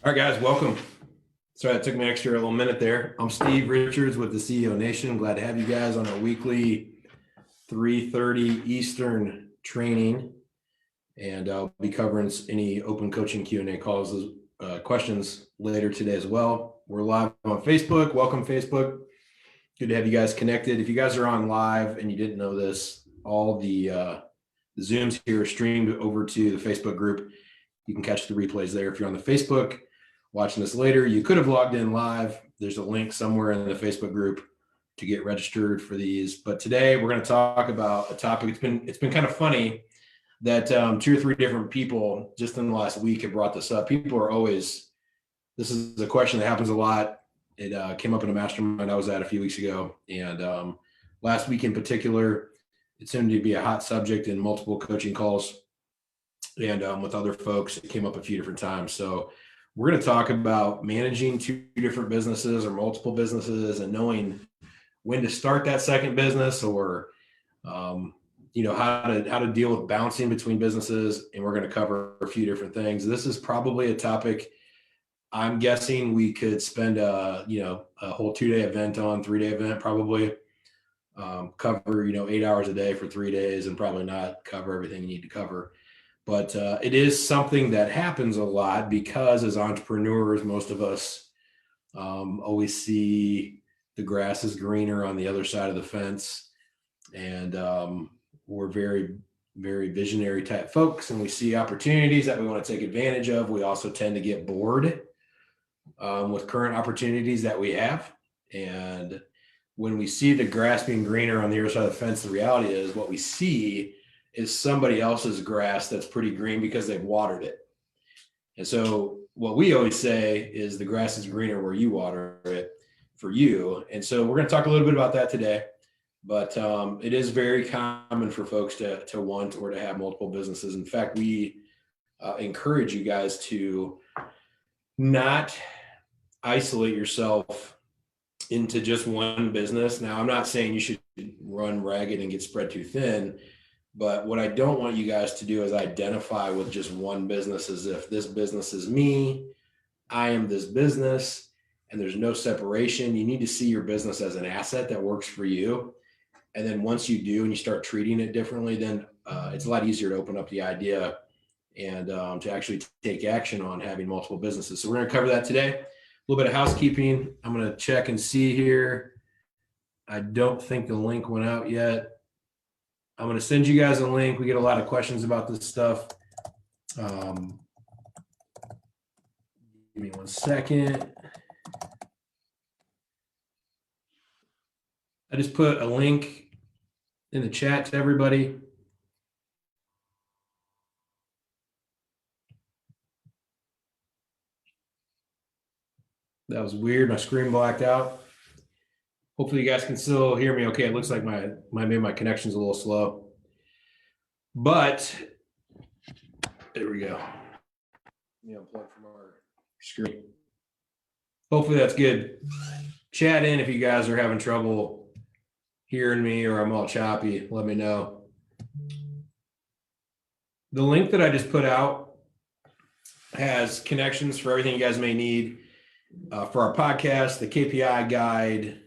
All right, guys, welcome. Sorry, it took me extra a little minute there. I'm Steve Richards with the CEO Nation. Glad to have you guys on our weekly 3:30 Eastern training, and I'll be covering any open coaching Q&A calls, questions later today as well. We're live on Facebook. Welcome, Facebook. Good to have you guys connected. If you guys are on live and you didn't know this, all the Zooms here are streamed over to the Facebook group. You can catch the replays there. If you're on the Facebook watching this later, you could have logged in live. There's a link somewhere in the Facebook group to get registered for these. But today we're going to talk about a topic. It's been kind of funny that 2 or 3 different people just in the last week have brought this up. People are always, this is a question that happens a lot. It came up in a mastermind I was at a few weeks ago. And last week in particular, it seemed to be a hot subject in multiple coaching calls. And with other folks, it came up a few different times. So we're going to talk about managing 2 different businesses or multiple businesses and knowing when to start that second business, or how to deal with bouncing between businesses. And we're going to cover a few different things. This is probably a topic I'm guessing we could spend a whole 2-day event on, 3-day event probably. Cover 8 hours a day for 3 days and probably not cover everything you need to cover. But it is something that happens a lot because as entrepreneurs, most of us always see the grass is greener on the other side of the fence. And we're very, very visionary type folks, and we see opportunities that we want to take advantage of. We also tend to get bored with current opportunities that we have. And when we see the grass being greener on the other side of the fence, the reality is what we see is somebody else's grass that's pretty green because they've watered it. And so what we always say is the grass is greener where you water it for you. And so we're going to talk a little bit about that today, but it is very common for folks to want or to have multiple businesses. In fact, we encourage you guys to not isolate yourself into just one business. Now, I'm not saying you should run ragged and get spread too thin. But what I don't want you guys to do is identify with just one business as if this business is me, I am this business, and there's no separation. You need to see your business as an asset that works for you. And then once you do and you start treating it differently, then it's a lot easier to open up the idea and to actually take action on having multiple businesses. So we're going to cover that today. A little bit of housekeeping. I'm going to check and see here. I don't think the link went out yet. I'm going to send you guys a link. We get a lot of questions about this stuff. Give me 1 second. I just put a link in the chat to everybody. That was weird. My screen blacked out. Hopefully you guys can still hear me okay. It looks like maybe my connection's a little slow. But there we go. Unplug from our screen. Hopefully that's good. Chat in if you guys are having trouble hearing me or I'm all choppy. Let me know. The link that I just put out has connections for everything you guys may need for our podcast, the KPI guide,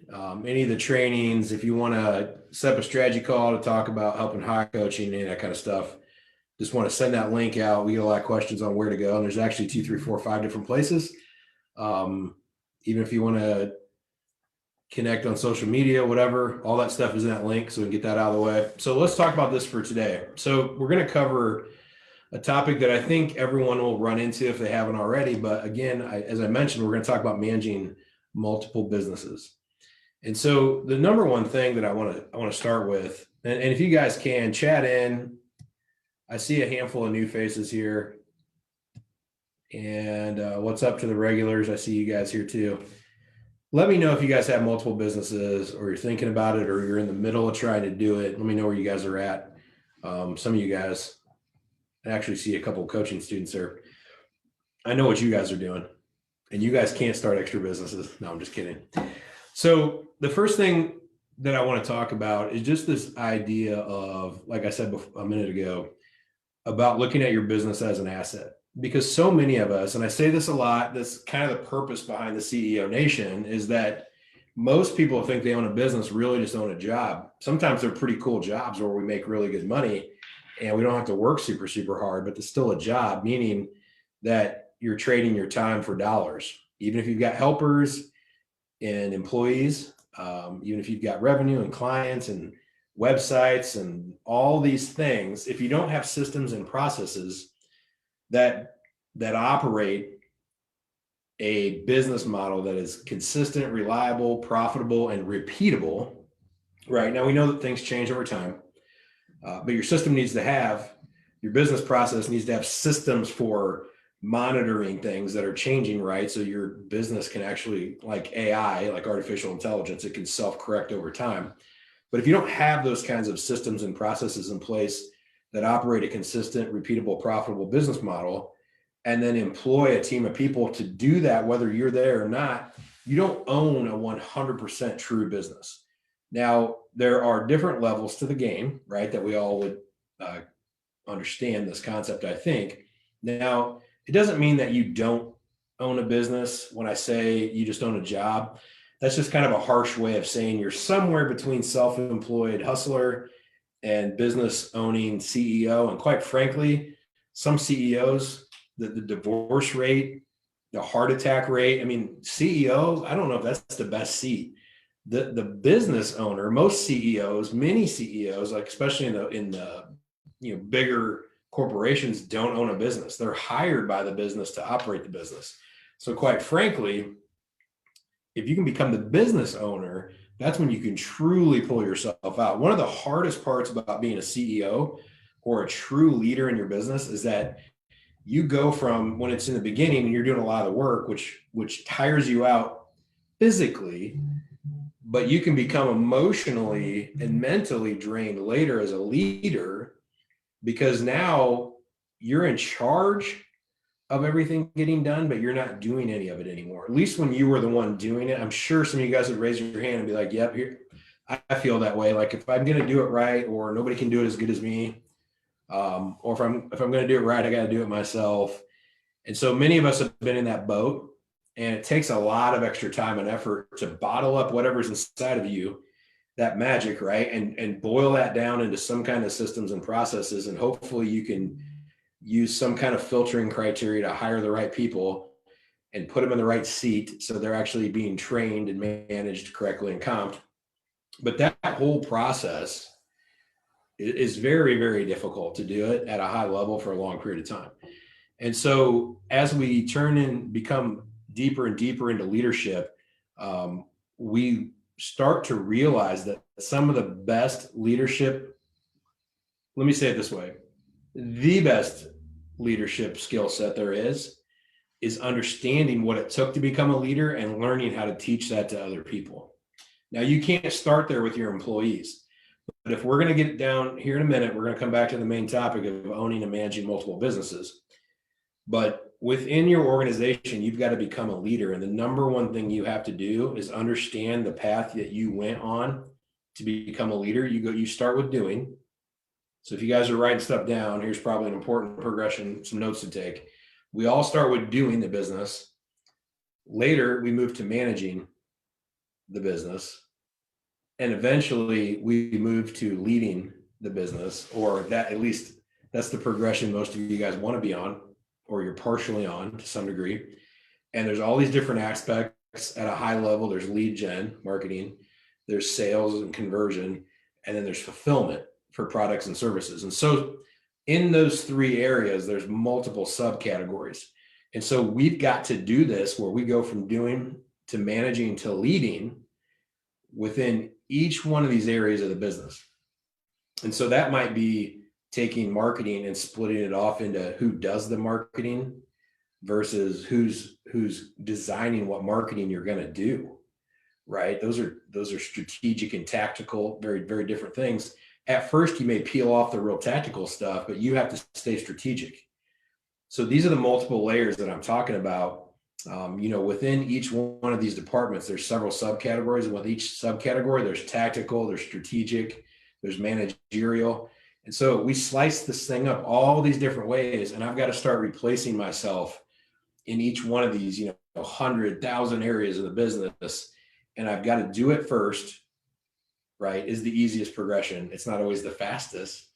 any of the trainings. If you want to set up a strategy call to talk about helping hire coaching, any of that kind of stuff, just want to send that link out. We get a lot of questions on where to go. And there's actually 2, 3, 4, 5 different places. Even if you want to connect on social media, whatever, all that stuff is in that link. So we can get that out of the way. So let's talk about this for today. So we're going to cover a topic that I think everyone will run into if they haven't already. But again, as I mentioned, we're going to talk about managing multiple businesses. And so the number one thing that I want to start with, and if you guys can chat in, I see a handful of new faces here. And what's up to the regulars? I see you guys here too. Let me know if you guys have multiple businesses or you're thinking about it or you're in the middle of trying to do it. Let me know where you guys are at. Some of you guys, I actually see a couple of coaching students there. I know what you guys are doing, and you guys can't start extra businesses. No, I'm just kidding. So the first thing that I want to talk about is just this idea of, like I said a minute ago, about looking at your business as an asset. because so many of us, and I say this a lot, this kind of the purpose behind the CEO Nation is that most people think they own a business, really just own a job. Sometimes they're pretty cool jobs where we make really good money and we don't have to work super, super hard, but it's still a job, meaning that you're trading your time for dollars. Even if you've got helpers and employees, even if you've got revenue and clients and websites and all these things, if you don't have systems and processes that operate a business model that is consistent, reliable, profitable, and repeatable, right? Now we know that things change over time, but your system needs to have, your business process needs to have systems for monitoring things that are changing, right? So your business can actually, like AI, like artificial intelligence, it can self-correct over time. But if you don't have those kinds of systems and processes in place that operate a consistent, repeatable, profitable business model, and then employ a team of people to do that, whether you're there or not, you don't own a 100% true business. Now, there are different levels to the game, right? That we all would understand this concept, I think. Now, it doesn't mean that you don't own a business. When I say you just own a job, that's just kind of a harsh way of saying you're somewhere between self-employed hustler and business owning CEO. And quite frankly, some CEOs, the divorce rate, the heart attack rate, I mean, CEO, I don't know if that's the best seat. The business owner, most CEOs, many CEOs, like especially in the bigger corporations, don't own a business. They're hired by the business to operate the business. So quite frankly, if you can become the business owner, that's when you can truly pull yourself out. One of the hardest parts about being a CEO or a true leader in your business is that you go from when it's in the beginning and you're doing a lot of work, which tires you out physically, but you can become emotionally and mentally drained later as a leader, because now you're in charge of everything getting done, but you're not doing any of it anymore. At least when you were the one doing it, I'm sure some of you guys would raise your hand and be like, yep, here, I feel that way. Like if I'm going to do it right, or nobody can do it as good as me, or if I'm going to do it right, I got to do it myself. And so many of us have been in that boat, and it takes a lot of extra time and effort to bottle up whatever's inside of you, that magic, right? And boil that down into some kind of systems and processes. And hopefully you can use some kind of filtering criteria to hire the right people and put them in the right seat so they're actually being trained and managed correctly and comped. But that whole process is very, very difficult to do it at a high level for a long period of time. And so as we turn and become deeper and deeper into leadership, we start to realize that some of the best leadership, let me say it this way, the best leadership skill set there is understanding what it took to become a leader and learning how to teach that to other people. Now, you can't start there with your employees, but if we're going to get down here in a minute, we're going to come back to the main topic of owning and managing multiple businesses. But within your organization, you've got to become a leader. And the number one thing you have to do is understand the path that you went on to become a leader. You start with doing. So if you guys are writing stuff down, here's probably an important progression, some notes to take. We all start with doing the business. Later, we move to managing the business. And eventually we move to leading the business, or that, at least that's the progression most of you guys want to be on, or you're partially on to some degree. And there's all these different aspects at a high level. There's lead gen, marketing, there's sales and conversion, and then there's fulfillment for products and services. And so in those three areas, there's multiple subcategories. And so we've got to do this where we go from doing to managing to leading within each one of these areas of the business. And so that might be taking marketing and splitting it off into who does the marketing versus who's designing what marketing you're going to do, right? Those are strategic and tactical, very, very different things. At first, you may peel off the real tactical stuff, but you have to stay strategic. So these are the multiple layers that I'm talking about. Within each one of these departments, there's several subcategories. And with each subcategory, there's tactical, there's strategic, there's managerial. And so we slice this thing up all these different ways, and I've got to start replacing myself in each one of these, 100,000 areas of the business. And I've got to do it first, right? Is the easiest progression. It's not always the fastest.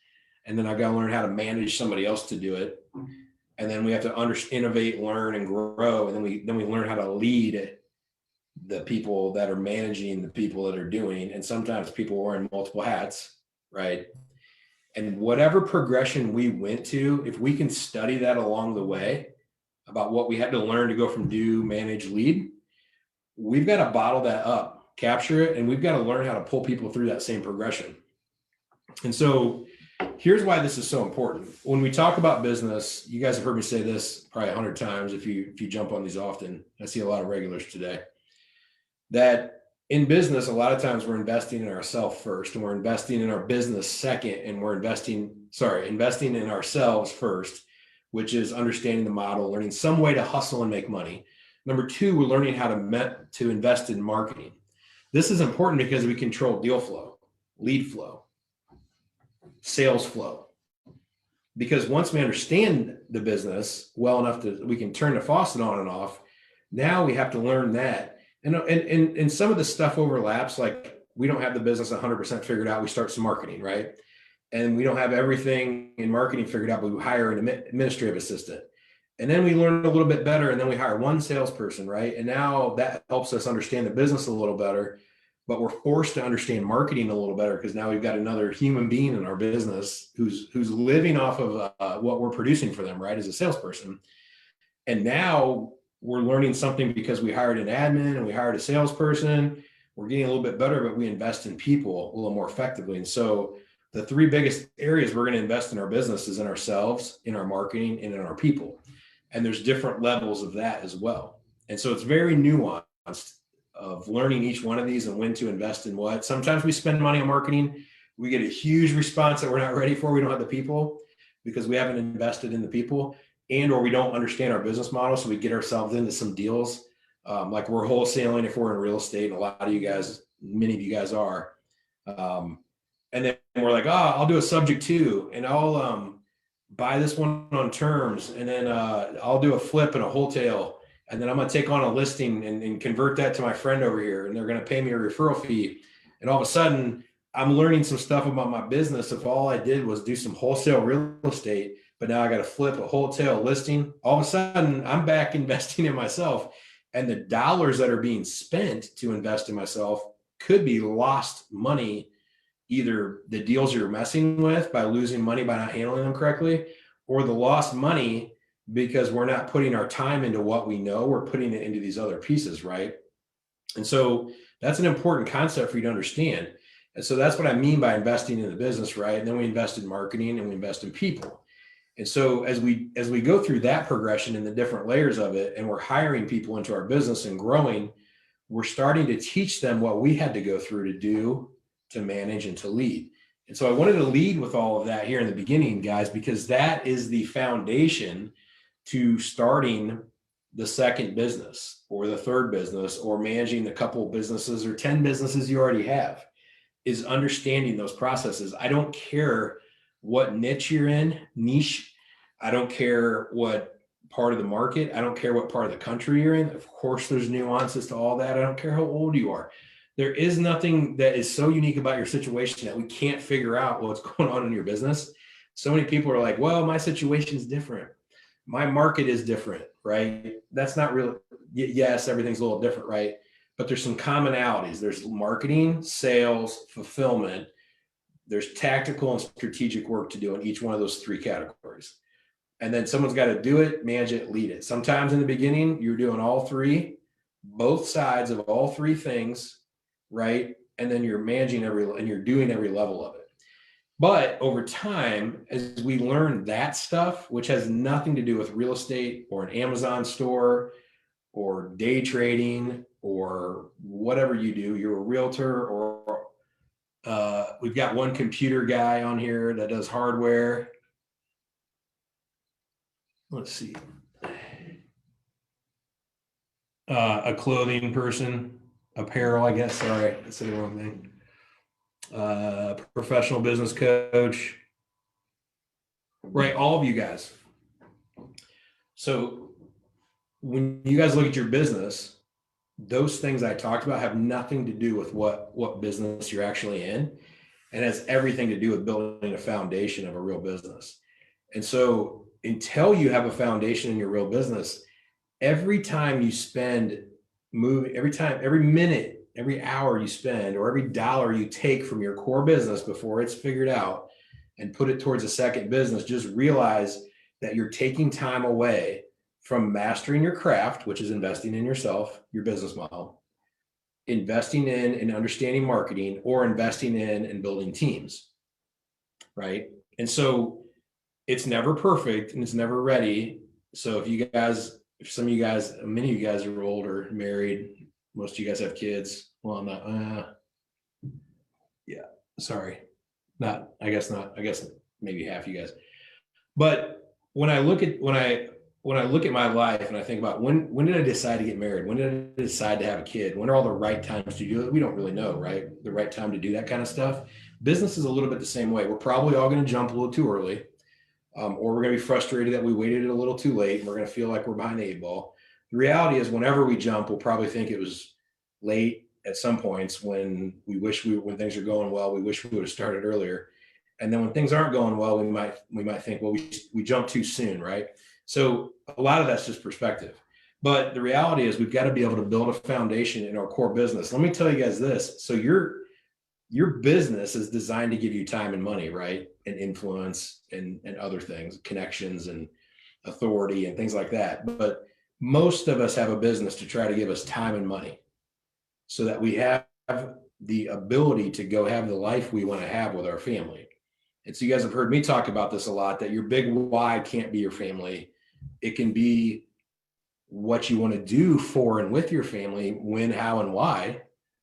And then I've got to learn how to manage somebody else to do it. And then we have to innovate, learn, and grow. And then we learn how to lead the people that are managing the people that are doing. And sometimes people are wearing multiple hats, right? And whatever progression we went to, if we can study that along the way about what we had to learn to go from do, manage, lead, we've got to bottle that up, capture it, and we've got to learn how to pull people through that same progression. And so here's why this is so important. When we talk about business, you guys have heard me say this probably 100 times if you jump on these often. I see a lot of regulars today. That in business, a lot of times we're investing in ourselves first, and we're investing in our business second, and we're investing in ourselves first, which is understanding the model, learning some way to hustle and make money. Number two, we're learning how to invest in marketing. This is important because we control deal flow, lead flow, sales flow. Because once we understand the business well enough that we can turn the faucet on and off, now we have to learn that. And some of the stuff overlaps, like we don't have the business 100% figured out. We start some marketing, right? And we don't have everything in marketing figured out, but we hire an administrative assistant. And then we learn a little bit better, and then we hire one salesperson, right? And now that helps us understand the business a little better, but we're forced to understand marketing a little better because now we've got another human being in our business who's living off of what we're producing for them, right? As a salesperson. And now we're learning something because we hired an admin and we hired a salesperson. We're getting a little bit better, but we invest in people a little more effectively. And so the three biggest areas we're going to invest in our business is in ourselves, in our marketing, and in our people. And there's different levels of that as well. And so it's very nuanced of learning each one of these and when to invest in what. Sometimes we spend money on marketing. We get a huge response that we're not ready for. We don't have the people because we haven't invested in the people, and or we don't understand our business model. So we get ourselves into some deals. Like we're wholesaling if we're in real estate, and a lot of you guys, many of you guys are. And then we're like, I'll do a subject to, and I'll buy this one on terms, and then I'll do a flip and a wholesale, and then I'm going to take on a listing and convert that to my friend over here, and they're going to pay me a referral fee. And all of a sudden, I'm learning some stuff about my business. If all I did was do some wholesale real estate, but now I got to flip a wholesale listing, all of a sudden I'm back investing in myself. And the dollars that are being spent to invest in myself could be lost money, either the deals you're messing with by losing money by not handling them correctly, or the lost money because we're not putting our time into what we know, we're putting it into these other pieces, right? And so that's an important concept for you to understand. And so that's what I mean by investing in the business, right? And then we invest in marketing and we invest in people. And so as we go through that progression and the different layers of it, and we're hiring people into our business and growing, we're starting to teach them what we had to go through to do, to manage, and to lead. And so I wanted to lead with all of that here in the beginning, guys, because that is the foundation to starting the second business or the third business or managing the couple of businesses or 10 businesses you already have, is understanding those processes. I don't care what niche you're in, niche. I don't care what part of the market. I don't care what part of the country you're in. Of course, there's nuances to all that. I don't care how old you are. There is nothing that is so unique about your situation that we can't figure out what's going on in your business. So many people are like, well, my situation is different. My market is different, right? That's not really, yes, everything's a little different, right? But there's some commonalities. There's marketing, sales, fulfillment. There's tactical and strategic work to do in each one of those three categories. And then someone's got to do it, manage it, lead it. Sometimes in the beginning, you're doing all three, both sides of all three things, right? And then you're managing and you're doing every level of it. But over time, as we learn that stuff, which has nothing to do with real estate or an Amazon store or day trading or whatever you do, you're a realtor or we've got one computer guy on here that does hardware. Let's see. A clothing person, apparel, I guess. Sorry, I said the wrong thing. Professional business coach. right? All of you guys. So when you guys look at your business, those things I talked about have nothing to do with what business you're actually in, and has everything to do with building a foundation of a real business. And so until you have a foundation in your real business, every time you spend every minute, every hour you spend, or every dollar you take from your core business before it's figured out and put it towards a second business, just realize that you're taking time away from mastering your craft, which is investing in yourself, your business model, investing in and understanding marketing, or investing in and building teams, right? And so it's never perfect and it's never ready. So if some of you guys, many of you guys are older, married, most of you guys have kids. Well, I'm not, yeah, sorry. I guess maybe half you guys. But when I look at my life and I think about when did I decide to get married? When did I decide to have a kid? When are all the right times to do it? We don't really know, right? The right time to do that kind of stuff. Business is a little bit the same way. We're probably all going to jump a little too early, or we're going to be frustrated that we waited a little too late, and we're going to feel like we're behind the 8 ball. The reality is, whenever we jump, we'll probably think it was late at some points when when things are going well, we wish we would have started earlier. And then when things aren't going well, we might think, well, we jumped too soon, right? So a lot of that's just perspective. But the reality is, we've got to be able to build a foundation in our core business. Let me tell you guys this. So your business is designed to give you time and money, right? And influence and other things, connections and authority and things like that. But most of us have a business to try to give us time and money so that we have the ability to go have the life we want to have with our family. And so you guys have heard me talk about this a lot, that your big why can't be your family. It can be what you want to do for and with your family, when, how, and why,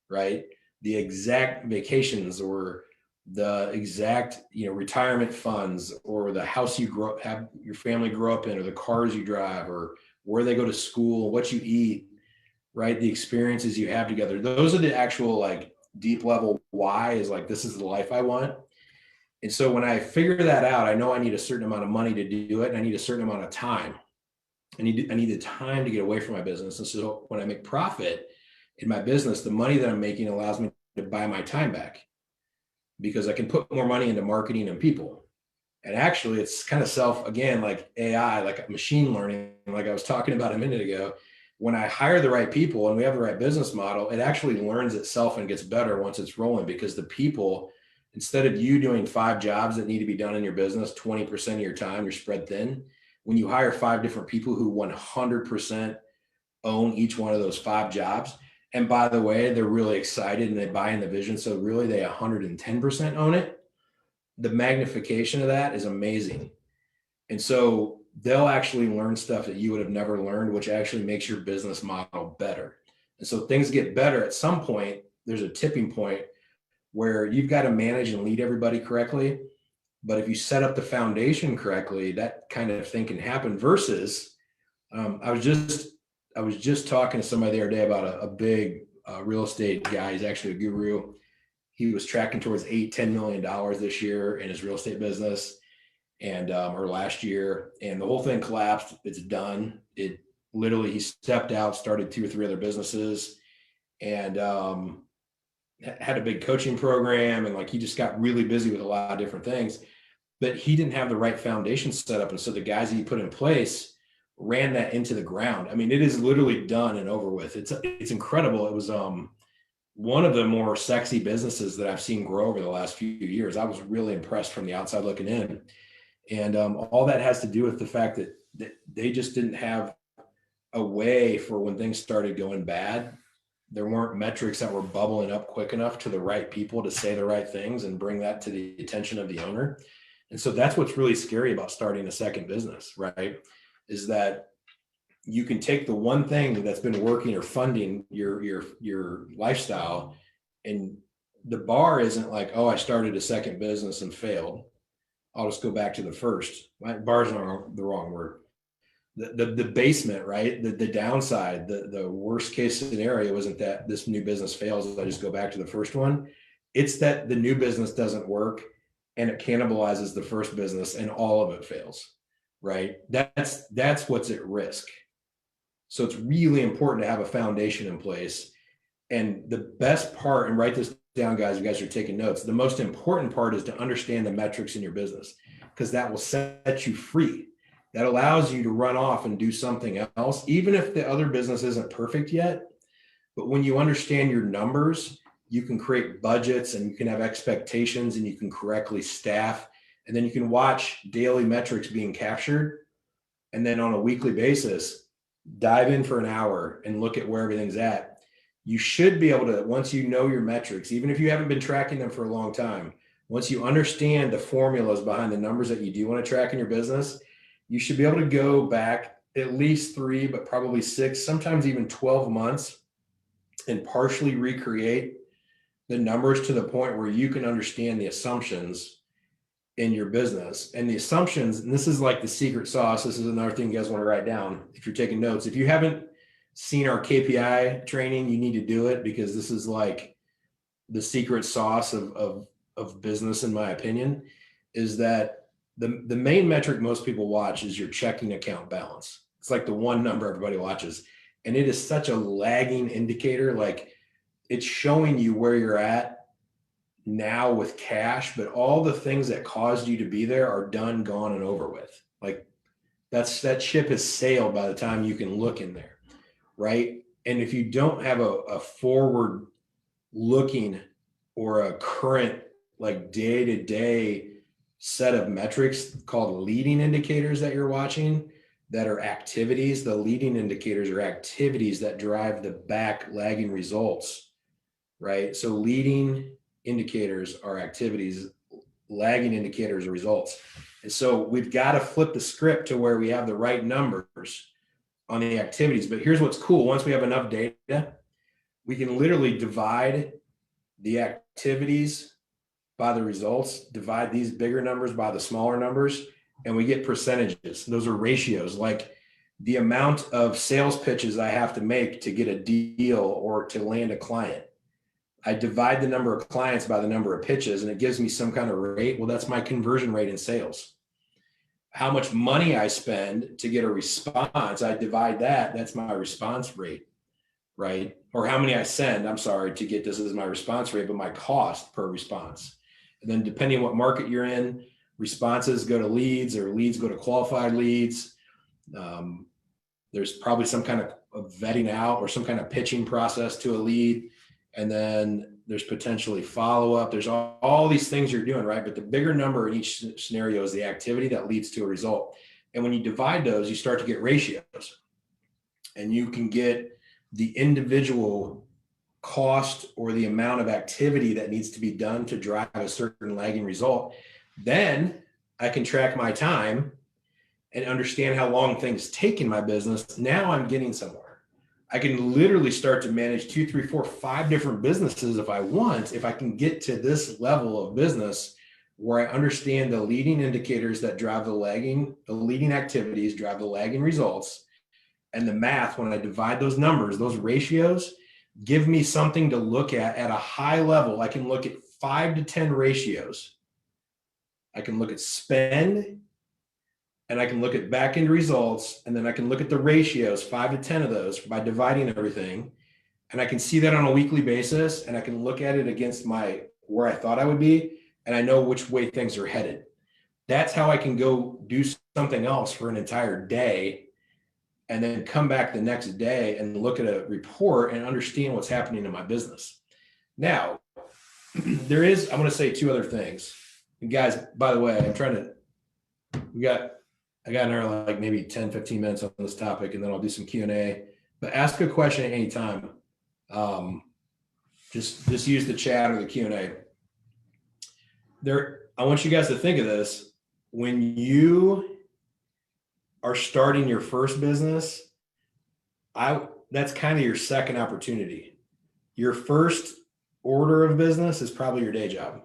right? The exact vacations, or the exact, retirement funds, or the house have your family grow up in, or the cars you drive, or where they go to school, what you eat, right? The experiences you have together. Those are the actual like deep level why, is like, this is the life I want. And so when I figure that out, I know I need a certain amount of money to do it, and I need a certain amount of time. I need the time to get away from my business. And so when I make profit in my business, the money that I'm making allows me to buy my time back, because I can put more money into marketing and people. And actually, it's kind of again, like AI, like machine learning, like I was talking about a minute ago. When I hire the right people and we have the right business model, it actually learns itself and gets better once it's rolling, because the people, instead of you doing 5 jobs that need to be done in your business, 20% of your time, you're spread thin. When you hire 5 different people who 100% own each one of those 5 jobs, and by the way, they're really excited and they buy in the vision, so really they 110% own it, the magnification of that is amazing. And so they'll actually learn stuff that you would have never learned, which actually makes your business model better. And so things get better at some point. There's a tipping point where you've got to manage and lead everybody correctly. But if you set up the foundation correctly, that kind of thing can happen. Versus, I was just talking to somebody the other day about a big real estate guy. He's actually a guru. He was tracking towards $10 million this year in his real estate business, and or last year, and the whole thing collapsed. It's done. It literally, he stepped out, started 2 or 3 other businesses, and had a big coaching program, and like he just got really busy with a lot of different things, but he didn't have the right foundation set up. And so the guys he put in place ran that into the ground. I mean, it is literally done and over with. It's incredible. It was one of the more sexy businesses that I've seen grow over the last few years. I was really impressed from the outside looking in. And all that has to do with the fact that they just didn't have a way for when things started going bad. There weren't metrics that were bubbling up quick enough to the right people to say the right things and bring that to the attention of the owner. And so that's what's really scary about starting a second business, right? Is that you can take the one thing that's been working or funding your lifestyle, and the bar isn't like, oh, I started a second business and failed, I'll just go back to the first. Bar is not the wrong word. The basement, right? The downside, the worst case scenario isn't that this new business fails, I just go back to the first one. It's that the new business doesn't work, and it cannibalizes the first business and all of it fails, right? That's what's at risk. So it's really important to have a foundation in place. And the best part, and write this down, guys, you guys are taking notes. The most important part is to understand the metrics in your business, because that will set you free. That allows you to run off and do something else, even if the other business isn't perfect yet. But when you understand your numbers, you can create budgets and you can have expectations and you can correctly staff. And then you can watch daily metrics being captured. And then on a weekly basis, dive in for an hour and look at where everything's at. You should be able to, once you know your metrics, even if you haven't been tracking them for a long time, once you understand the formulas behind the numbers that you do want to track in your business, you should be able to go back at least 3, but probably 6, sometimes even 12 months and partially recreate the numbers to the point where you can understand the assumptions in your business. And the assumptions, and this is like the secret sauce. This is another thing you guys want to write down if you're taking notes. If you haven't seen our KPI training, you need to do it, because this is like the secret sauce of business, in my opinion, is that the main metric most people watch is your checking account balance. It's like the one number everybody watches. And it is such a lagging indicator. Like, it's showing you where you're at now with cash, but all the things that caused you to be there are done, gone, and over with. Like, that ship has sailed by the time you can look in there, right? And if you don't have a forward looking or a current, like, day-to-day set of metrics called leading indicators that you're watching, that are activities. The leading indicators are activities that drive the back lagging results, right? So leading indicators are activities, lagging indicators are results. And so we've got to flip the script to where we have the right numbers on the activities. But here's what's cool. Once we have enough data, we can literally divide the activities by the results, divide these bigger numbers by the smaller numbers, and we get percentages. Those are ratios, like the amount of sales pitches I have to make to get a deal or to land a client. I divide the number of clients by the number of pitches, and it gives me some kind of rate. Well, that's my conversion rate in sales. How much money I spend to get a response, I divide that. That's my response rate, right? Or how many I send, to get this as my response rate, but my cost per response. And then depending on what market you're in, responses go to leads or leads go to qualified leads. There's probably some kind of vetting out or some kind of pitching process to a lead. And then there's potentially follow-up. There's all these things you're doing, right? But the bigger number in each scenario is the activity that leads to a result. And when you divide those, you start to get ratios. And you can get the individual cost or the amount of activity that needs to be done to drive a certain lagging result. Then I can track my time and understand how long things take in my business. Now I'm getting somewhere. I can literally start to manage 2, 3, 4, 5 different businesses if I want, if I can get to this level of business where I understand the leading indicators that drive the leading activities drive the lagging results. And the math, when I divide those numbers, those ratios give me something to look at a high level. I can look at 5 to 10 ratios. I can look at spend, and I can look at back end results, and then I can look at the ratios, 5 to 10 of those by dividing everything. And I can see that on a weekly basis, and I can look at it against where I thought I would be, and I know which way things are headed. That's how I can go do something else for an entire day and then come back the next day and look at a report and understand what's happening in my business. Now, I'm going to say 2 other things. And guys, by the way, I got another like maybe 10, 15 minutes on this topic, and then I'll do some Q&A, but ask a question at any time. Just use the chat or the Q&A. I want you guys to think of this. When you are starting your first business, that's kind of your second opportunity. Your first order of business is probably your day job,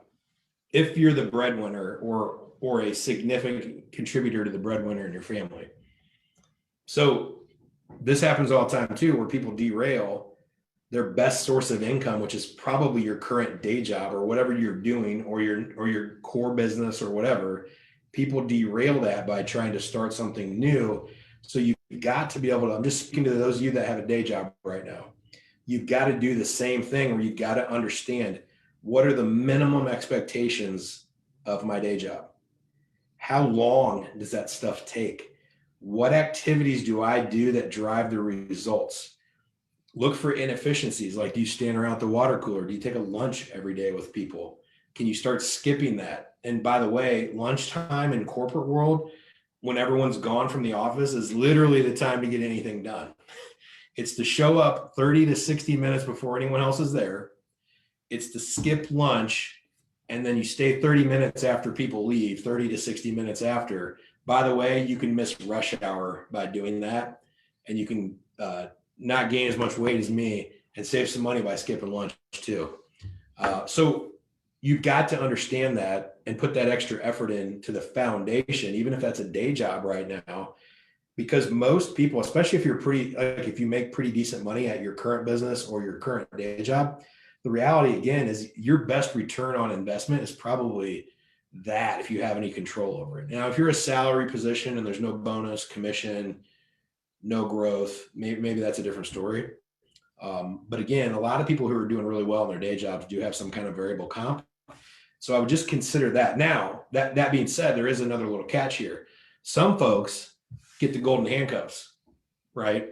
if you're the breadwinner or a significant contributor to the breadwinner in your family. So this happens all the time too, where people derail their best source of income, which is probably your current day job or whatever you're doing, or your core business or whatever. People derail that by trying to start something new. So you've got to be able to, I'm just speaking to those of you that have a day job right now. You've got to do the same thing where you've got to understand, what are the minimum expectations of my day job? How long does that stuff take? What activities do I do that drive the results? Look for inefficiencies. Like, do you stand around the water cooler? Do you take a lunch every day with people? Can you start skipping that? And by the way, lunchtime in corporate world, when everyone's gone from the office, is literally the time to get anything done. It's to show up 30 to 60 minutes before anyone else is there. It's to skip lunch, and then you stay 30 minutes after people leave, 30 to 60 minutes after. By the way, you can miss rush hour by doing that, and you can not gain as much weight as me and save some money by skipping lunch too. So you've got to understand that and put that extra effort into the foundation, even if that's a day job right now, because most people, especially if you're if you make pretty decent money at your current business or your current day job, the reality again is your best return on investment is probably that, if you have any control over it. Now, if you're a salary position and there's no bonus, commission, no growth, maybe that's a different story. But again, a lot of people who are doing really well in their day jobs do have some kind of variable comp. So I would just consider that. Now, that being said, there is another little catch here. Some folks get the golden handcuffs, right?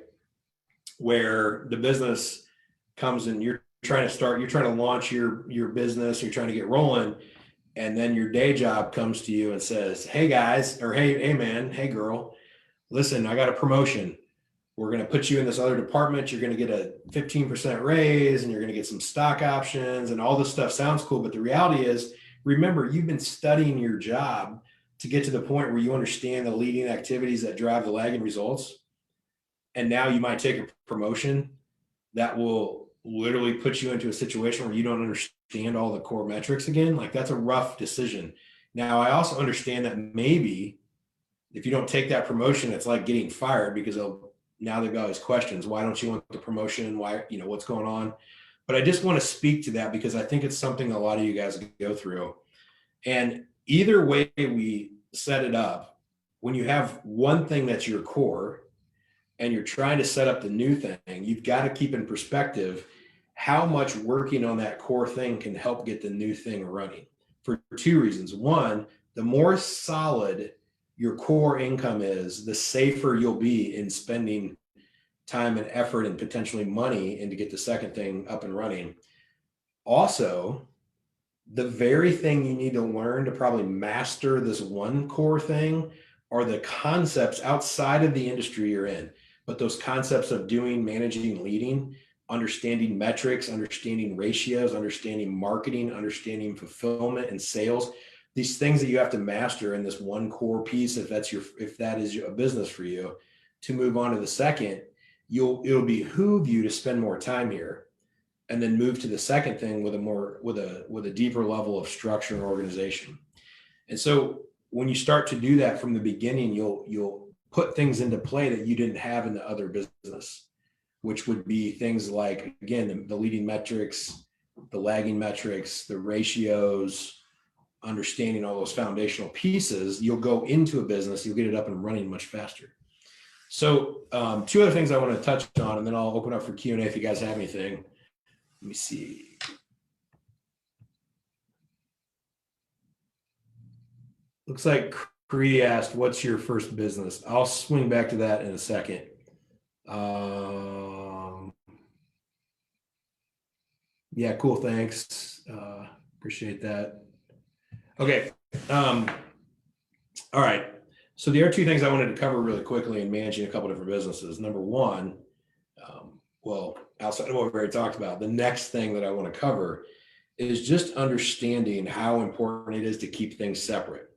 Where the business comes and you're trying to launch your business, you're trying to get rolling, and then your day job comes to you and says, hey guys, or hey man, hey girl, listen, I got a promotion. We're going to put you in this other department. You're going to get a 15% raise, and you're going to get some stock options, and all this stuff sounds cool. But the reality is, remember, you've been studying your job to get to the point where you understand the leading activities that drive the lagging results. And now you might take a promotion that will literally put you into a situation where you don't understand all the core metrics again. Like, that's a rough decision. Now, I also understand that maybe if you don't take that promotion, it's like getting fired, because now they've got all these questions. Why don't you want the promotion? Why, what's going on? But I just want to speak to that because I think it's something a lot of you guys go through. And either way we set it up, when you have one thing that's your core and you're trying to set up the new thing, you've got to keep in perspective how much working on that core thing can help get the new thing running, for two reasons. One, the more solid your core income is, the safer you'll be in spending time and effort and potentially money in to get the second thing up and running. Also, the very thing you need to learn to probably master this one core thing are the concepts outside of the industry you're in. But those concepts of doing, managing, leading, understanding metrics, understanding ratios, understanding marketing, understanding fulfillment and sales, these things that you have to master in this one core piece, if that is a business for you, to move on to the second, it'll behoove you to spend more time here, and then move to the second thing with a deeper level of structure and organization. And so when you start to do that from the beginning, you'll put things into play that you didn't have in the other business, which would be things like, again, the leading metrics, the lagging metrics, the ratios, understanding all those foundational pieces. You'll go into a business, you'll get it up and running much faster. So two other things I want to touch on, and then I'll open up for Q&A if you guys have anything. Let me see. Looks like Cree asked, what's your first business? I'll swing back to that in a second. Yeah, cool. Thanks. Appreciate that. Okay. All right. So there are two things I wanted to cover really quickly in managing a couple different businesses. Number one, outside of what we already talked about, the next thing that I want to cover is just understanding how important it is to keep things separate.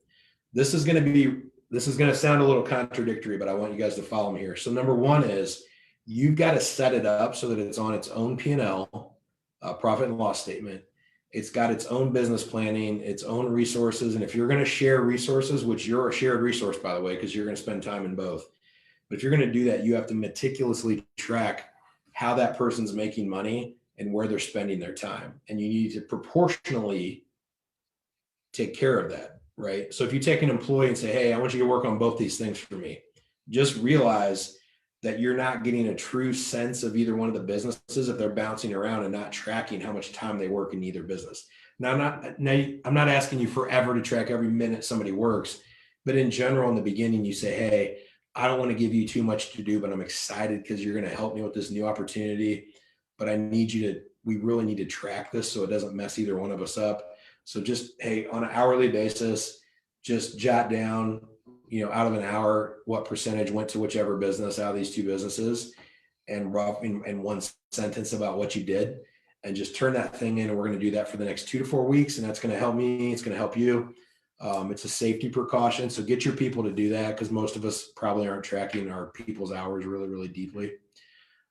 This is going to sound a little contradictory, but I want you guys to follow me here. So number one is, you've got to set it up so that it's on its own P&L, profit and loss statement. It's got its own business planning, its own resources. And if you're going to share resources, which you're a shared resource, by the way, because you're going to spend time in both. But if you're going to do that, you have to meticulously track how that person's making money and where they're spending their time. And you need to proportionally take care of that, right? So if you take an employee and say, hey, I want you to work on both these things for me, just realize that you're not getting a true sense of either one of the businesses if they're bouncing around and not tracking how much time they work in either business. Now, I'm not asking you forever to track every minute somebody works, but in general, in the beginning, you say, hey, I don't want to give you too much to do, but I'm excited because you're going to help me with this new opportunity. But we really need to track this so it doesn't mess either one of us up. So just, hey, on an hourly basis, just jot down, out of an hour, what percentage went to whichever business out of these two businesses, and rough in one sentence about what you did, and just turn that thing in. And we're going to do that for the next 2 to 4 weeks. And that's going to help me. It's going to help you. It's a safety precaution. So get your people to do that, because most of us probably aren't tracking our people's hours really, really deeply.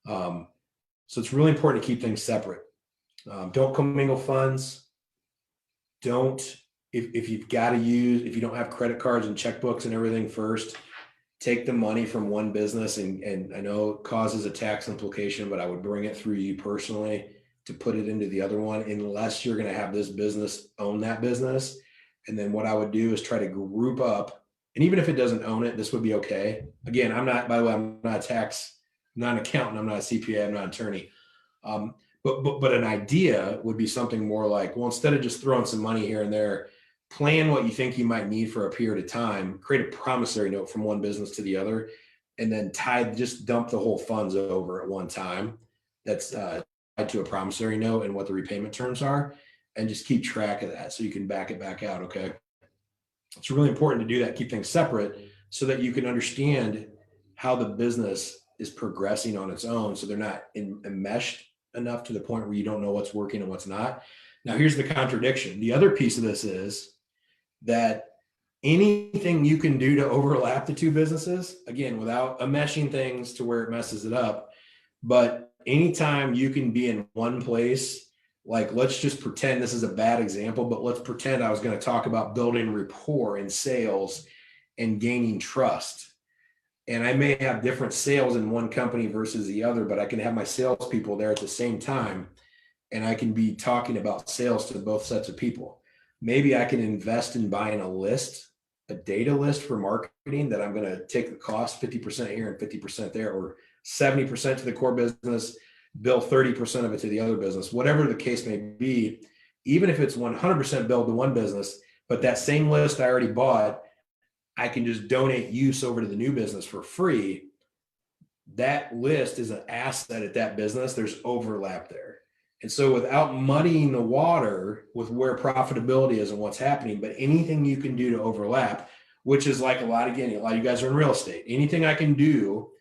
So it's really important to keep things separate. Don't commingle funds. If you've got to if you don't have credit cards and checkbooks and everything, first, take the money from one business. And I know it causes a tax implication, but I would bring it through you personally to put it into the other one, unless you're going to have this business own that business. And then what I would do is try to group up, and even if it doesn't own it, this would be okay. Again, I'm not an accountant, I'm not a CPA, I'm not an attorney. But an idea would be something more like, well, instead of just throwing some money here and there, plan what you think you might need for a period of time, create a promissory note from one business to the other, and then just dump the whole funds over at one time. That's tied to a promissory note and what the repayment terms are, and just keep track of that so you can back it back out. Okay. It's really important to do that, keep things separate so that you can understand how the business is progressing on its own. So they're not enmeshed enough to the point where you don't know what's working and what's not. Now, here's the contradiction. The other piece of this is that anything you can do to overlap the two businesses, again, without enmeshing things to where it messes it up, but anytime you can be in one place, like, let's just pretend this is a bad example, but let's pretend I was going to talk about building rapport in sales and gaining trust. And I may have different sales in one company versus the other, but I can have my salespeople there at the same time, and I can be talking about sales to both sets of people. Maybe I can invest in buying a data list for marketing that I'm going to take the cost 50% here and 50% there, or 70% to the core business, bill 30% of it to the other business, whatever the case may be. Even if it's 100% billed to one business, but that same list I already bought, I can just donate use over to the new business for free. That list is an asset at that business. There's overlap there. And so without muddying the water with where profitability is and what's happening, but anything you can do to overlap, which is like a lot of you guys are in real estate, anything I can do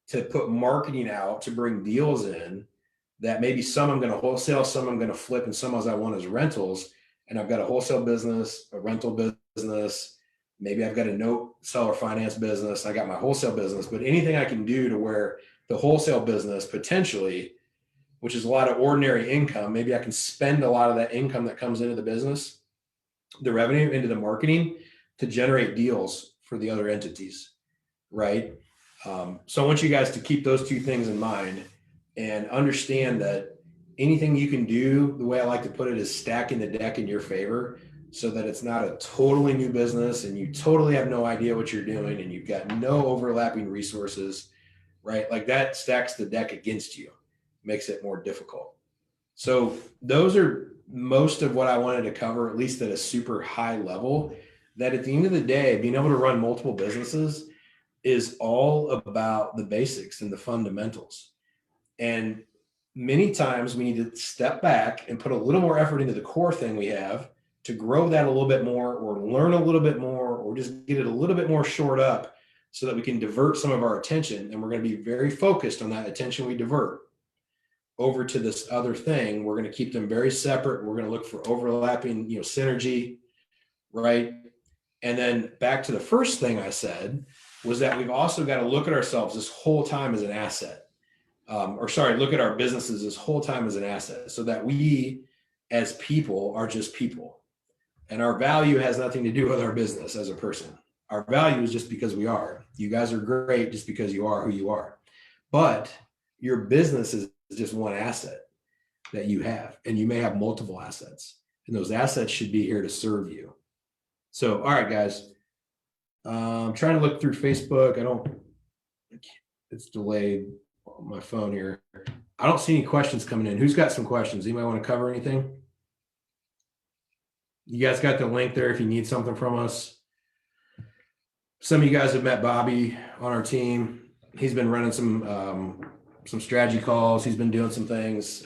to put marketing out to bring deals in that maybe some I'm going to wholesale, some I'm going to flip, and some I want as rentals. And I've got a wholesale business, a rental business, maybe I've got a note seller finance business, I got my wholesale business, but anything I can do to where the wholesale business potentially, which is a lot of ordinary income, maybe I can spend a lot of that income that comes into the business, the revenue, into the marketing to generate deals for the other entities, right? So I want you guys to keep those two things in mind and understand that anything you can do, the way I like to put it, is stacking the deck in your favor, so that it's not a totally new business and you totally have no idea what you're doing and you've got no overlapping resources, right? Like, that stacks the deck against you, makes it more difficult. So those are most of what I wanted to cover, at least at a super high level, that at the end of the day, being able to run multiple businesses is all about the basics and the fundamentals. And many times we need to step back and put a little more effort into the core thing we have to grow that a little bit more, or learn a little bit more, or just get it a little bit more shored up so that we can divert some of our attention. And we're going to be very focused on that attention we divert over to this other thing. We're going to keep them very separate. We're going to look for overlapping, synergy, right? And then back to the first thing I said was that we've also got to look at ourselves this whole time as an asset. Look at our businesses this whole time as an asset, so that we as people are just people. And our value has nothing to do with our business as a person. Our value is just because we are. You guys are great just because you are who you are. But your business is just one asset that you have, and you may have multiple assets, and those assets should be here to serve you. So, all right, guys, I'm trying to look through Facebook. It's delayed on my phone here. I don't see any questions coming in. Who's got some questions? Anybody want to cover anything? You guys got the link there if you need something from us. Some of you guys have met Bobby on our team. He's been running some strategy calls. He's been doing some things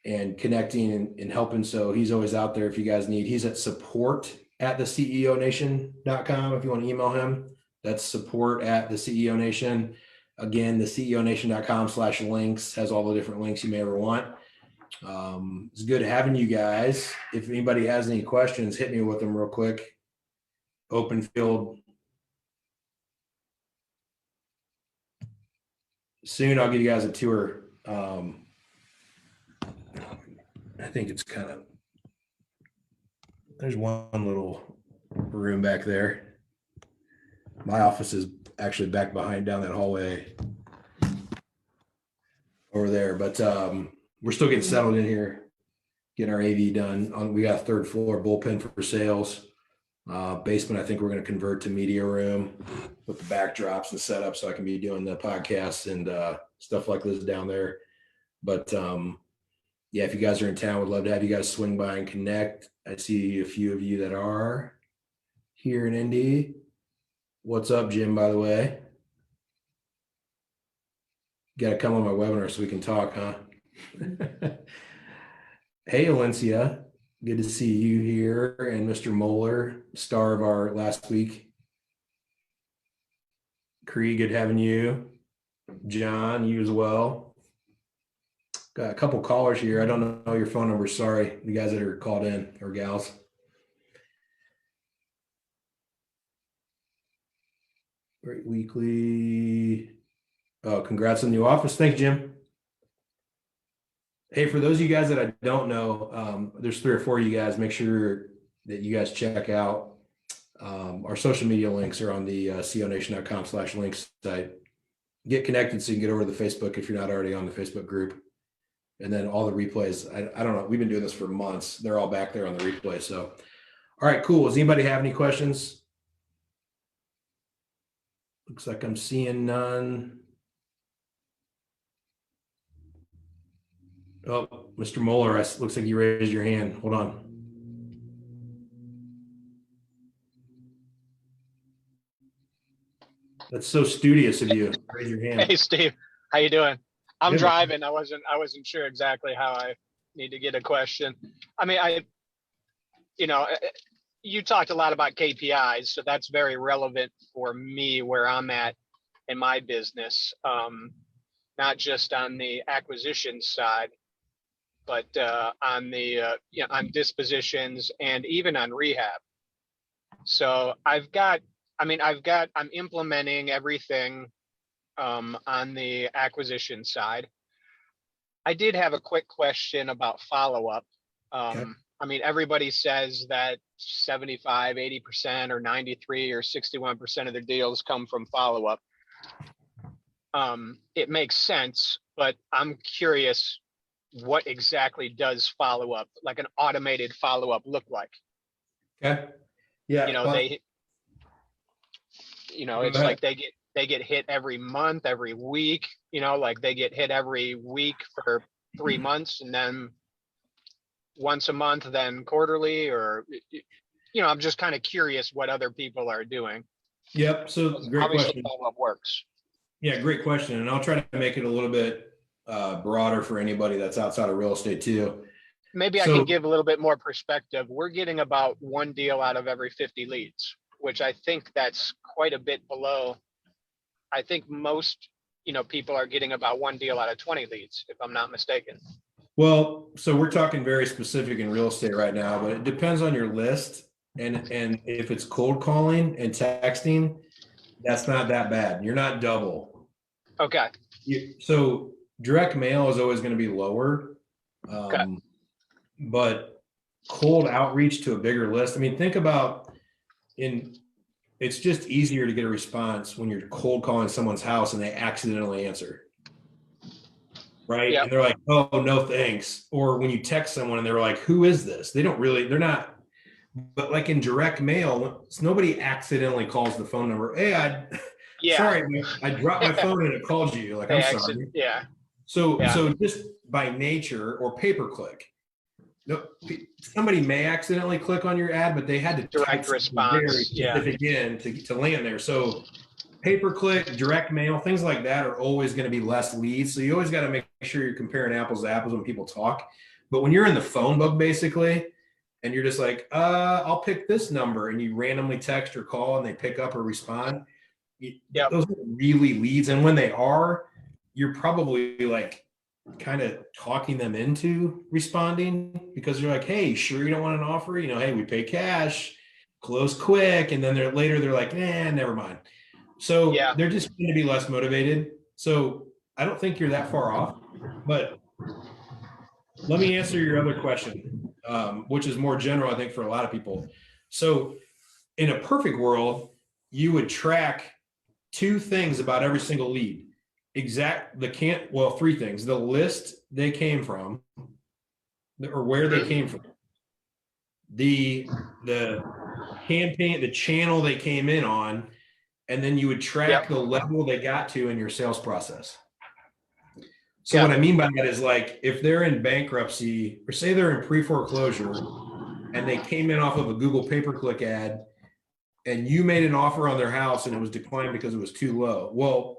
and connecting and helping. So he's always out there if you guys need. He's at support@theceonation.com if you want to email him. That's support@theceonation. Again, theceonation.com/links has all the different links you may ever want. It's good having you guys. If anybody has any questions, hit me with them real quick. Open field. Soon I'll give you guys a tour. I think it's kind of, there's one little room back there. My office is actually back behind down that hallway over there, but we're still getting settled in here, getting our AV done. We got a third floor bullpen for sales. Basement, I think we're going to convert to media room with the backdrops and setup so I can be doing the podcasts and stuff like this down there. But yeah, if you guys are in town, would love to have you guys swing by and connect. I see a few of you that are here in Indy. What's up, Jim, by the way? Got to come on my webinar so we can talk, huh? Hey, Alencia. Good to see you here. And Mr. Moeller, star of our last week. Cree, good having you. John, you as well. Got a couple callers here. I don't know your phone number. Sorry, the guys that are called in or gals. Great weekly. Oh, congrats on the new office. Thanks, Jim. Hey, for those of you guys that I don't know, there's 3 or 4 of you guys. Make sure that you guys check out our social media links are on the ceonation.com/links site. Get connected so you can get over to the Facebook if you're not already on the Facebook group. And then all the replays. I don't know. We've been doing this for months. They're all back there on the replay. So, all right, cool. Does anybody have any questions? Looks like I'm seeing none. Oh, Mr. Moeller, looks like you raised your hand. Hold on. That's so studious of you. Raise your hand. Hey, Steve, how you doing? I'm Good. driving. I wasn't sure exactly how I need to get a question. I mean, you talked a lot about KPIs, so that's very relevant for me where I'm at in my business, not just on the acquisition side, but on the on dispositions and even on rehab. So I'm implementing everything on the acquisition side. I did have a quick question about follow-up. Okay. I mean, everybody says that 75, 80% or 93 or 61% of their deals come from follow-up. It makes sense, but I'm curious, what exactly does follow-up, like an automated follow-up, look like? Okay. Yeah. It's like they get hit every month, every week, like they get hit every week for 3 months and then once a month, then quarterly, or, I'm just kind of curious what other people are doing. Yep. So great question. Follow-up works. Yeah, great question. And I'll try to make it a little bit broader for anybody that's outside of real estate too. Maybe I can give a little bit more perspective. We're getting about 1 deal out of every 50 leads, which I think that's quite a bit below. I think most, people are getting about 1 deal out of 20 leads, if I'm not mistaken. Well, so we're talking very specific in real estate right now, but it depends on your list. And if it's cold calling and texting, that's not that bad. You're not double. Okay. So direct mail is always going to be lower. Okay. But cold outreach to a bigger list. I mean, think about it's just easier to get a response when you're cold calling someone's house and they accidentally answer. right? Yep. And they're like, oh, no, thanks. Or when you text someone and they're like, who is this? They're not, but like in direct mail, nobody accidentally calls the phone number. Hey, Yeah. sorry, I dropped my phone and it called you. Like, I'm sorry. Yeah. So, Yeah. so just by nature or pay per click, no, somebody may accidentally click on your ad, but they had to type Direct something very response. Yeah. specific in to land there. So pay per click, direct mail, things like that are always going to be less leads. So you always got to make sure you're comparing apples to apples when people talk. But when you're in the phone book, basically, and you're just like, I'll pick this number, and you randomly text or call and they pick up or respond. Yep. Those are really leads. And when they are, you're probably like kind of talking them into responding because you're like, hey, sure you don't want an offer? Hey, we pay cash, close quick. And then they're like, nah, never mind. So Yeah. they're just going to be less motivated. So I don't think you're that far off. But let me answer your other question, which is more general, I think, for a lot of people. So in a perfect world, you would track two things about every single lead. Three things: the list they came from, or where they came from, the campaign, the channel they came in on, and then you would track the level they got to in your sales process. So what I mean by that is, like, if they're in bankruptcy, or say they're in pre-foreclosure and they came in off of a Google pay-per-click ad and you made an offer on their house and it was declined because it was too low. Well,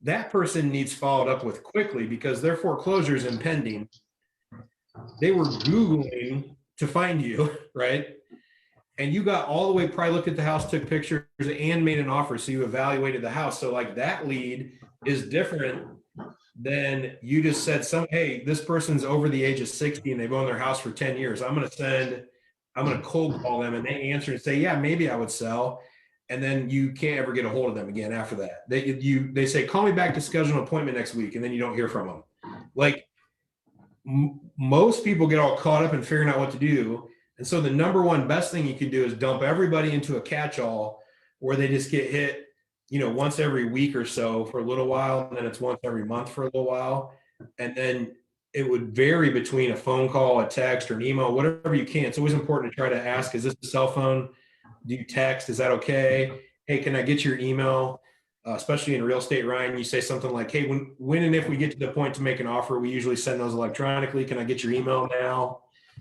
that person needs followed up with quickly because their foreclosure is impending. They were Googling to find you, right? And you got all the way, probably looked at the house, took pictures, and made an offer. So you evaluated the house. So like that lead is different than you just said, hey, this person's over the age of 60 and they've owned their house for 10 years. I'm going to cold call them, and they answer and say, yeah, maybe I would sell. And then you can't ever get a hold of them again after that. They say, call me back to schedule an appointment next week. And then you don't hear from them. Like most people get all caught up in figuring out what to do. And so the number one best thing you can do is dump everybody into a catch-all where they just get hit, once every week or so for a little while. And then it's once every month for a little while. And then it would vary between a phone call, a text, or an email, whatever you can. It's always important to try to ask, is this a cell phone? Do you text? Is that okay? Hey, can I get your email? Especially in real estate, Ryan, you say something like, hey, when and if we get to the point to make an offer, we usually send those electronically. Can I get your email now?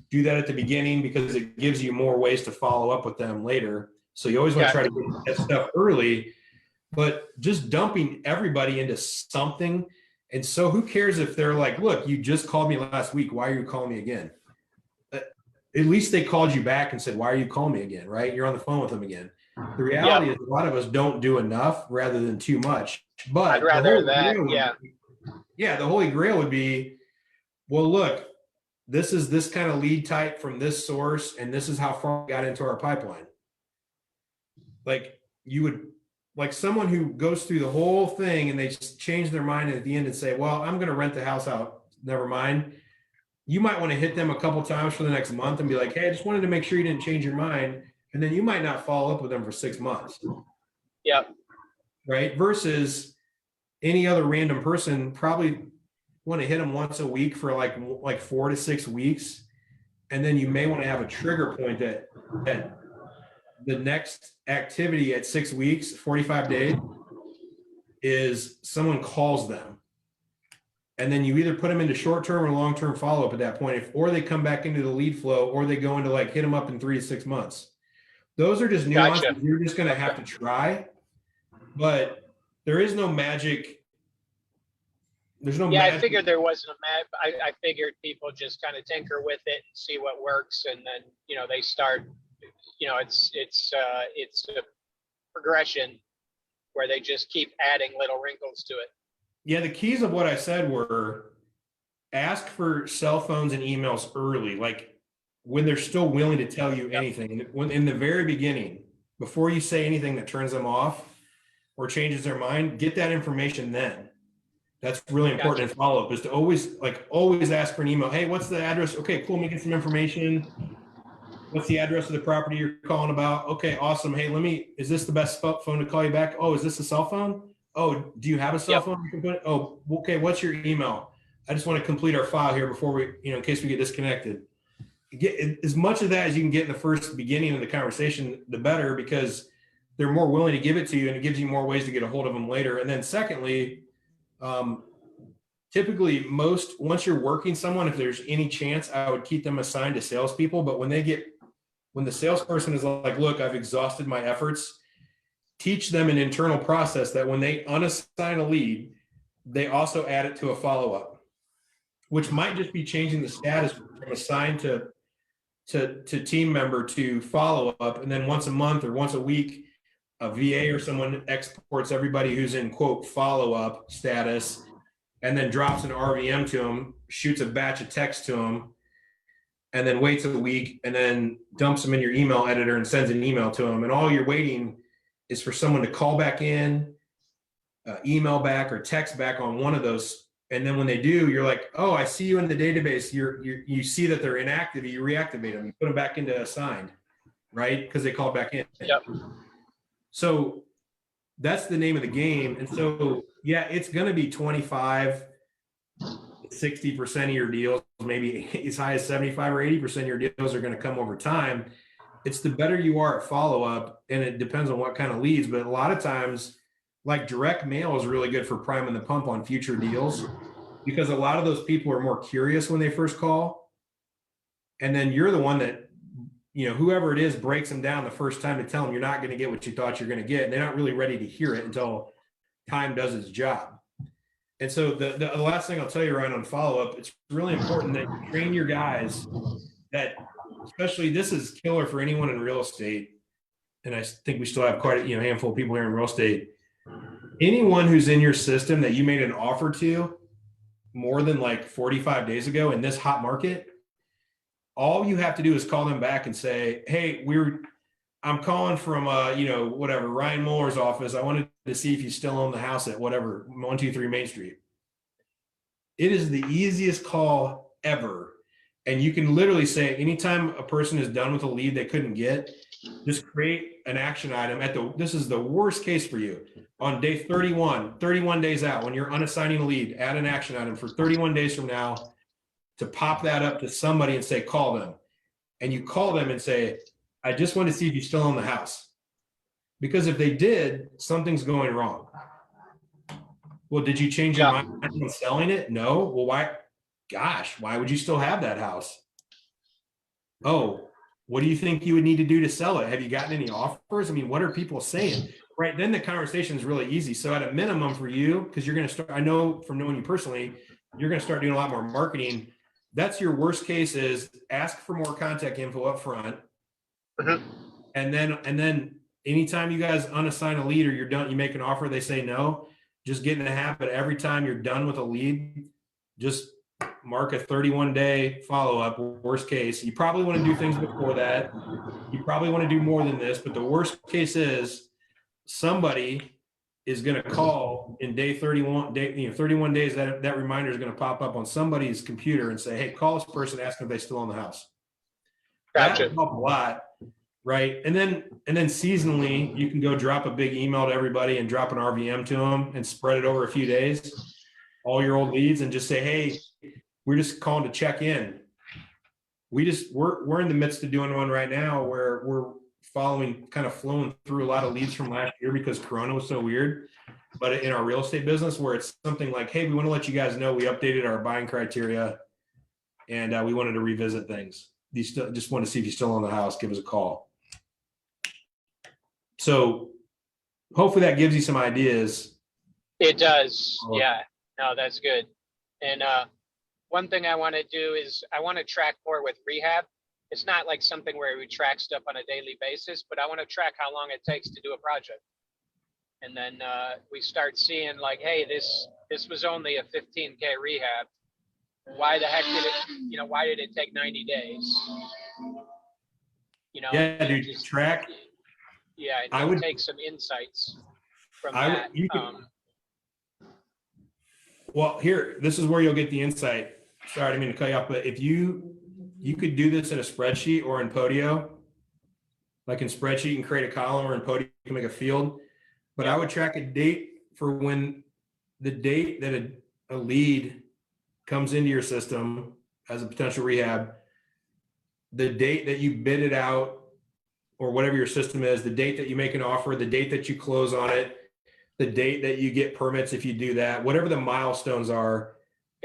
Do that at the beginning because it gives you more ways to follow up with them later. So you always want to try to get that stuff early, but just dumping everybody into something. And so who cares if they're like, look, you just called me last week. Why are you calling me again? At least they called you back and said, why are you calling me again? Right? You're on the phone with them again. The reality is a lot of us don't do enough rather than too much. But I'd rather that. The Holy Grail would be, well, look, this is this kind of lead type from this source, and this is how far we got into our pipeline. Like you would, like someone who goes through the whole thing and they just change their mind at the end and say, well, I'm going to rent the house out. Never mind. You might want to hit them a couple times for the next month and be like, hey, I just wanted to make sure you didn't change your mind. And then you might not follow up with them for 6 months. Yep. Right. Versus any other random person, probably want to hit them once a week for like 4 to 6 weeks. And then you may want to have a trigger point that the next activity at 6 weeks, 45 days, is someone calls them. And then you either put them into short-term or long-term follow-up at that point, or they come back into the lead flow, or they go into like hit them up in 3 to 6 months. Those are just nuances. Gotcha. You're just going to have to try, but there is no magic. There's no. Yeah, magic. I figured there wasn't a magic. I figured people just kind of tinker with it and see what works, and then they start. It's a progression where they just keep adding little wrinkles to it. Yeah, the keys of what I said were ask for cell phones and emails early, like when they're still willing to tell you anything. When in the very beginning, before you say anything that turns them off or changes their mind, get that information then. That's really important. Gotcha. In follow-up is to always ask for an email. Hey, what's the address? Okay, cool. Let me get some information. What's the address of the property you're calling about? Okay, awesome. Hey, is this the best phone to call you back? Oh, is this a cell phone? Oh, do you have a cell phone you can put? Oh, okay. What's your email? I just want to complete our file here before we, in case we get disconnected. Get as much of that as you can get in the first beginning of the conversation, the better, because they're more willing to give it to you and it gives you more ways to get a hold of them later. And then secondly, typically once you're working someone, if there's any chance, I would keep them assigned to salespeople. But when the salesperson is like, look, I've exhausted my efforts, teach them an internal process that when they unassign a lead, they also add it to a follow-up, which might just be changing the status from assigned to team member to follow-up. And then once a month or once a week, a VA or someone exports everybody who's in quote follow-up status and then drops an RVM to them, shoots a batch of text to them, and then waits a week and then dumps them in your email editor and sends an email to them. And all you're waiting is for someone to call back in, email back or text back on one of those. And then when they do, you're like, oh, I see you in the database. You see that they're inactive. You reactivate them. You put them back into assigned, right? Because they called back in. Yep. So that's the name of the game. And so, yeah, it's going to be 25, 60% of your deals, maybe as high as 75 or 80% of your deals are going to come over time. It's the better you are at follow-up, and it depends on what kind of leads. But a lot of times, like direct mail is really good for priming the pump on future deals, because a lot of those people are more curious when they first call. And then you're the one that, whoever it is breaks them down the first time to tell them you're not going to get what you thought you're going to get. And they're not really ready to hear it until time does its job. And so the last thing I'll tell you, Ryan, on follow-up, it's really important that you train your guys that, especially this is killer for anyone in real estate. And I think we still have quite a handful of people here in real estate. Anyone who's in your system that you made an offer to more than like 45 days ago in this hot market, all you have to do is call them back and say, hey, I'm calling from, Ryan Muller's office. I wanted to see if you still own the house at whatever, 123 Main Street. It is the easiest call ever. And you can literally say, anytime a person is done with a lead they couldn't get, just create an action item this is the worst case for you. On day 31 days out, when you're unassigning a lead, add an action item for 31 days from now to pop that up to somebody and say, call them. And you call them and say, I just want to see if you still own the house. Because if they did, something's going wrong. Well, did you change your mind on selling it? No. Well, why? Gosh, why would you still have that house? Oh, what do you think you would need to do to sell it? Have you gotten any offers? I mean, what are people saying? Right. Then the conversation is really easy. So at a minimum for you, because you're going to start, I know from knowing you personally, you're going to start doing a lot more marketing. That's your worst case, is ask for more contact info up front. Mm-hmm. And then anytime you guys unassign a lead or you're done, you make an offer, they say no, just get in the habit. Every time you're done with a lead, just mark a 31-day follow-up. Worst case, you probably want to do things before that. You probably want to do more than this, but the worst case is somebody is going to call in day 31, 31 days, that reminder is going to pop up on somebody's computer and say, hey, call this person, ask them if they still own the house. Gotcha. That will help a lot, right? And then seasonally, you can go drop a big email to everybody and drop an RVM to them and spread it over a few days, all your old leads, and just say, hey, we're just calling to check in. We're in the midst of doing one right now where we're flowing through a lot of leads from last year because Corona was so weird. But in our real estate business, where it's something like, hey, we want to let you guys know we updated our buying criteria and we wanted to revisit things. You still just want to see if you still own the house, give us a call. So hopefully that gives you some ideas. It does. Yeah. No, that's good. And one thing I want to do is I want to track more with rehab. It's not like something where we track stuff on a daily basis, but I want to track how long it takes to do a project. And then we start seeing like, hey, this was only a 15K rehab. Why the heck did it, why did it take 90 days? Yeah, dude, just track. Yeah, I would take some insights from that. Well, this is where you'll get the insight. Sorry, I didn't mean to cut you off, but if you could do this in a spreadsheet or in Podio, like in spreadsheet and create a column, or in Podio you can make a field. But I would track a date for when the date that a lead comes into your system as a potential rehab, the date that you bid it out or whatever your system is, the date that you make an offer, the date that you close on it, the date that you get permits if you do that, whatever the milestones are,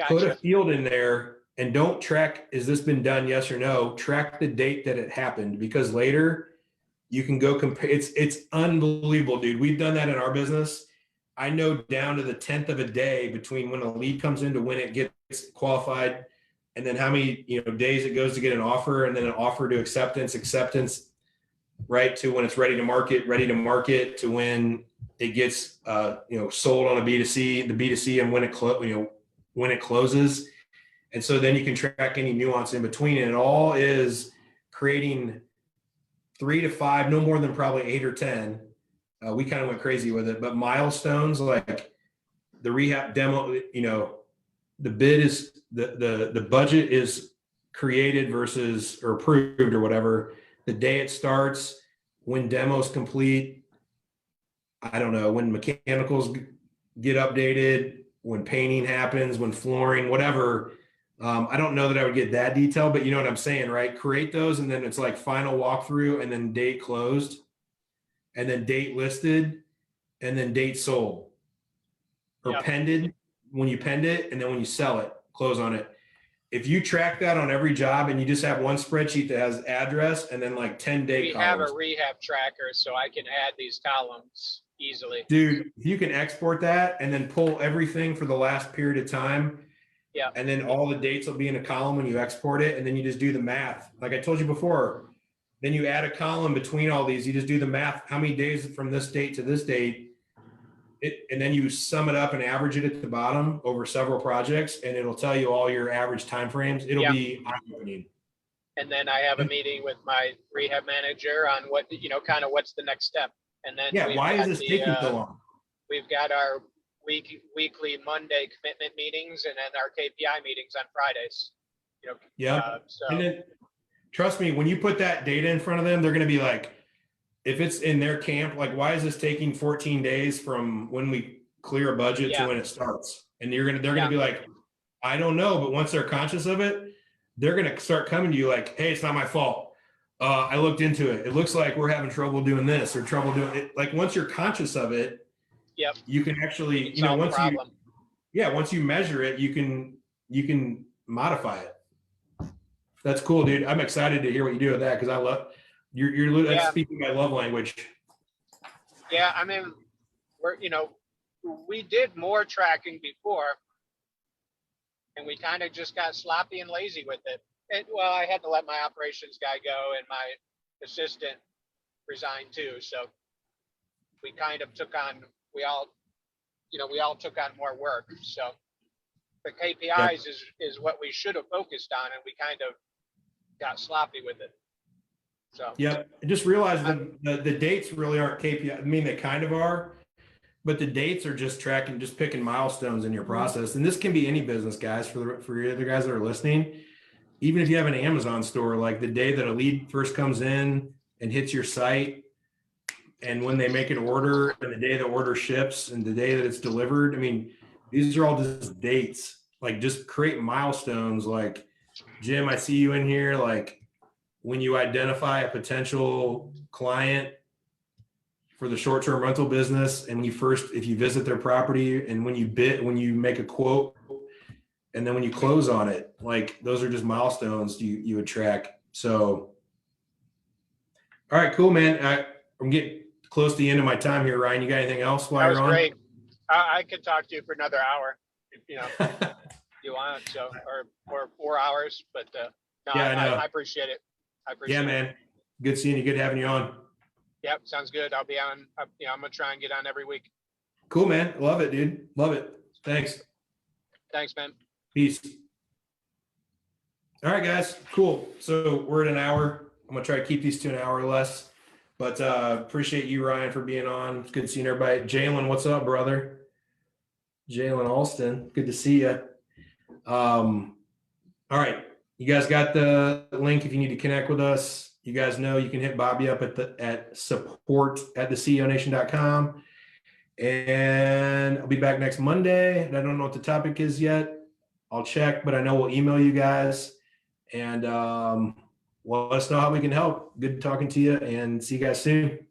put a Gotcha. field in there and don't track, has this been done? Yes or no. Track the date that it happened, because later you can go compare. It's unbelievable, dude. We've done that in our business. I know down to the 10th of a day between when a lead comes in to when it gets qualified, and then how many days it goes to get an offer, and then an offer to acceptance, right, to when it's ready to market to when it gets sold on a B2C, the B2C, and when it closes. And so then you can track any nuance in between, and it all is creating 3 to 5, no more than probably 8 or 10. We kind of went crazy with it, but milestones like the rehab demo, the bid is the budget is created versus or approved or whatever. The day it starts, when demos complete, I don't know, when mechanicals get updated, when painting happens, when flooring, whatever. I don't know that I would get that detailed, but you know what I'm saying, right? Create those, and then it's like final walkthrough, and then date closed, and then date listed, and then date sold or Yep. pended when you pend it, and then when you sell it, close on it. If you track that on every job and you just have one spreadsheet that has address and then like 10-day We columns. have a rehab tracker, so I can add these columns easily. Dude, if you can export that and then pull everything for the last period of time. Yeah. And then all the dates will be in a column when you export it. And then you just do the math. Like I told you before, then you add a column between all these. You just do the math. How many days from this date to this date? And then you sum it up and average it at the bottom over several projects. And it'll tell you all your average timeframes. It'll be eye-opening. And then I have a meeting with my rehab manager on what, kind of what's the next step. And then why is this taking so long? We've got our weekly Monday commitment meetings, and then our KPI meetings on Fridays. So and then trust me, when you put that data in front of them, they're going to be like, if it's in their camp, like, why is this taking 14 days from when we clear a budget to when it starts? And they're going to be like, I don't know. But once they're conscious of it, they're going to start coming to you like, hey, it's not my fault. I looked into it. It looks like we're having trouble doing this or trouble doing it. Like once you're conscious of it, you can actually, once you measure it, you can modify it. That's cool, dude. I'm excited to hear what you do with that, because I love you're speaking my love language. Yeah, I mean, we did more tracking before, and we kind of just got sloppy and lazy with it. And well, I had to let my operations guy go, and my assistant resigned too. So we kind of took on, we all took on more work. So the KPIs is what we should have focused on, and we kind of got sloppy with it. So I just realized that the dates really aren't KPI. I mean, they kind of are, but the dates are just tracking, just picking milestones in your process. And this can be any business, guys, for your other guys that are listening. Even if you have an Amazon store, like the day that a lead first comes in and hits your site, and when they make an order, and the day the order ships, and the day that it's delivered. I mean, these are all just dates. Like, just create milestones. Like, Jim, I see you in here. Like, when you identify a potential client for the short-term rental business, and if you visit their property, and when you make a quote, and then when you close on it, like, those are just milestones you would track. So, all right, cool, man. I'm getting close to the end of my time here, Ryan. You got anything else while you're on? That was great. I could talk to you for another hour, if you want, so or 4 hours. But I appreciate it. Man. Good seeing you. Good having you on. Yep, sounds good. I'll be on. I'm gonna try and get on every week. Cool, man. Love it, dude. Love it. Thanks. Thanks, man. Peace. All right, guys. Cool. So we're at an hour. I'm gonna try to keep these to an hour or less. But appreciate you, Ryan, for being on. It's good seeing everybody. Jalen, what's up, brother? Jalen Alston, good to see you. All right, you guys got the link if you need to connect with us. You guys know you can hit Bobby up at support@theCEONation.com. And I'll be back next Monday. And I don't know what the topic is yet. I'll check, but I know we'll email you guys and let us know how we can help. Good talking to you and see you guys soon.